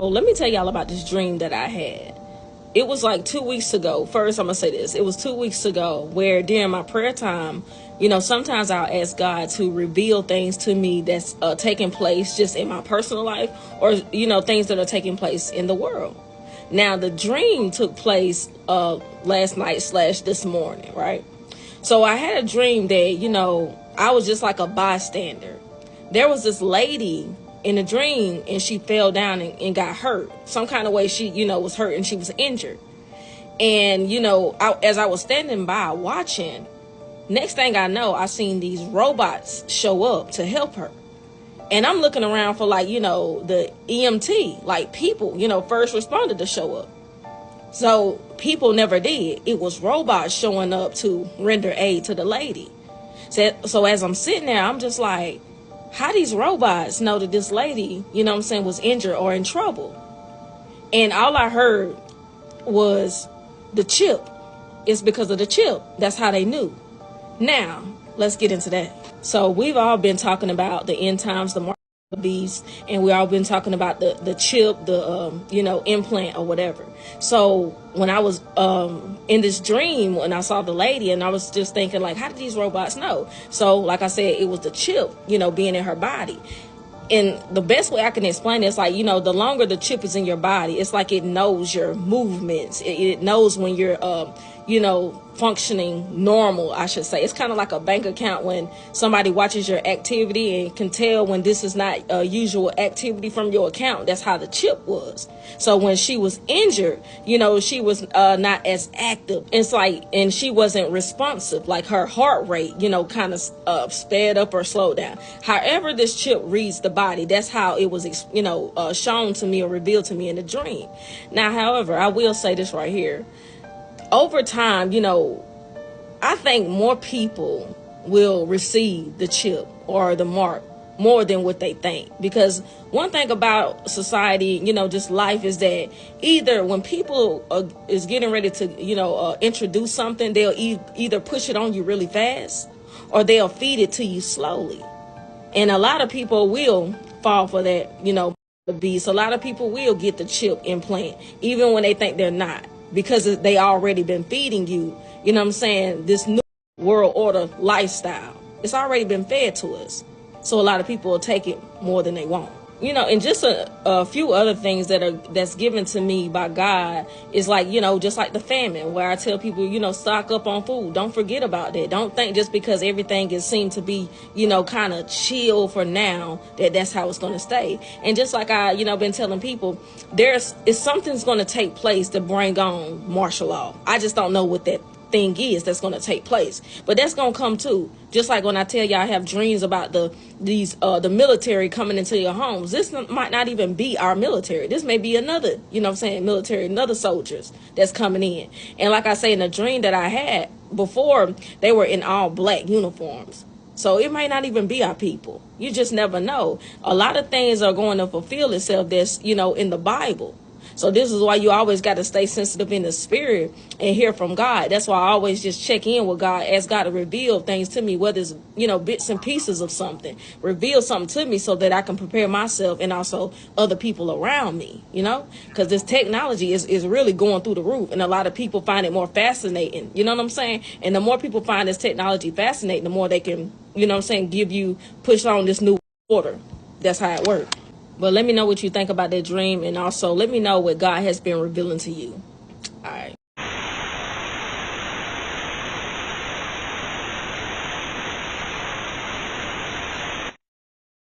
Oh, let me tell y'all about this dream that I had. It was like 2 weeks ago. First, I'm going to say this. It was 2 weeks ago where during my prayer time, sometimes I'll ask God to reveal things to me that's taking place just in my personal life or, things that are taking place in the world. Now, the dream took place last night / this morning, right? So I had a dream that, I was just like a bystander. There was this lady in a dream and she fell down and got hurt. Some kind of way she, was hurt and she was injured. And, as I was standing by watching, next thing I know, I seen these robots show up to help her. And I'm looking around for the EMT, like people, first responder to show up. So people never did. It was robots showing up to render aid to the lady. So as I'm sitting there, I'm just like, how these robots know that this lady, was injured or in trouble? And all I heard was the chip. It's because of the chip. That's how they knew. Now, let's get into that. So we've all been talking about the end times, the mark of the beast, and we all been talking about the chip, the implant or whatever. So when I was in this dream, when I saw the lady, and I was just thinking, like, how did these robots know? So like I said, it was the chip, being in her body. And the best way I can explain it is like, the longer the chip is in your body, it's like it knows your movements. It knows when you're, functioning normal, I should say. It's kind of like a bank account when somebody watches your activity and can tell when this is not usual activity from your account. That's how the chip was. So when she was injured, she was not as active. It's like, and she wasn't responsive, like her heart rate, kind of sped up or slowed down. However, this chip reads the body. That's how it was, shown to me or revealed to me in the dream. Now, however, I will say this right here. Over time, I think more people will receive the chip or the mark more than what they think. Because one thing about society, just life, is that either when people is getting ready to, introduce something, they'll either push it on you really fast or they'll feed it to you slowly. And a lot of people will fall for that, the beast. A lot of people will get the chip implant, even when they think they're not, because they already been feeding you, this new world order lifestyle. It's already been fed to us. So a lot of people will take it more than they want. And just a few other things that's given to me by God is like, just like the famine, where I tell people, stock up on food. Don't forget about that. Don't think just because everything is seemed to be, kind of chill for now, that's how it's going to stay. And just like I, been telling people, something's going to take place to bring on martial law. I just don't know what that thing is that's going to take place, but that's going to come too. Just like when I tell y'all I have dreams about the military coming into your homes. This might not even be our military. This may be another, military, another soldiers that's coming in. And like I say, in a dream that I had before, they were in all black uniforms. So it might not even be our people. You just never know. A lot of things are going to fulfill itself that's, in the Bible. So this is why you always got to stay sensitive in the spirit and hear from God. That's why I always just check in with God, ask God to reveal things to me, whether it's, bits and pieces of something. Reveal something to me so that I can prepare myself and also other people around me, because this technology is really going through the roof. And a lot of people find it more fascinating. You know what I'm saying? And the more people find this technology fascinating, the more they can, push on this new order. That's how it works. But let me know what you think about that dream, and also let me know what God has been revealing to you. All right.